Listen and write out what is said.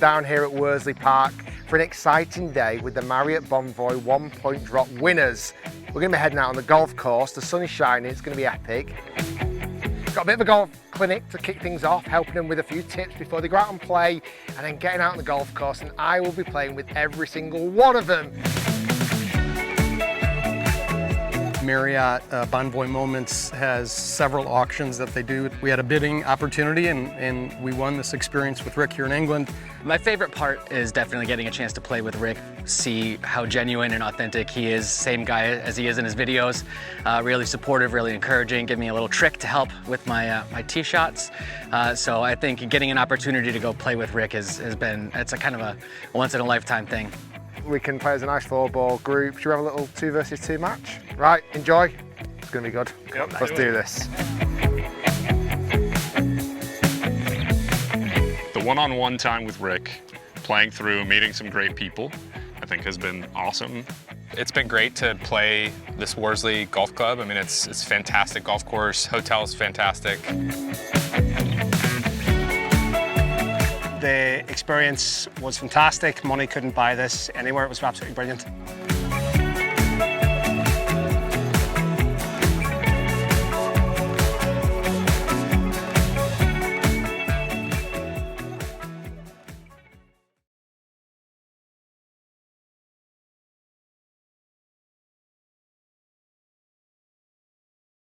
down here at Worsley Park for an exciting day with the Marriott Bonvoy 1-point drop winners. We're going to be heading out on the golf course. The sun is shining, it's going to be epic. Got a bit of a golf clinic to kick things off, helping them with a few tips before they go out and play, and then getting out on the golf course, and I will be playing with every single one of them. Marriott Bonvoy Moments has several auctions that they do. We had a bidding opportunity and we won this experience with Rick here in England. My favorite part is definitely getting a chance to play with Rick, see how genuine and authentic he is, same guy as he is in his videos. Really supportive, really encouraging, give me a little trick to help with my tee shots. So I think getting an opportunity to go play with Rick it's a kind of a once in a lifetime thing. We can play as a nice 4-ball group. Should we have a little 2 versus 2 match? Right, enjoy. It's going to be good. Yep, let's do this. The one-on-one time with Rick, playing through, meeting some great people, I think has been awesome. It's been great to play this Worsley Golf Club. I mean, it's a fantastic golf course, hotel's fantastic. The experience was fantastic. Money couldn't buy this anywhere. It was absolutely brilliant.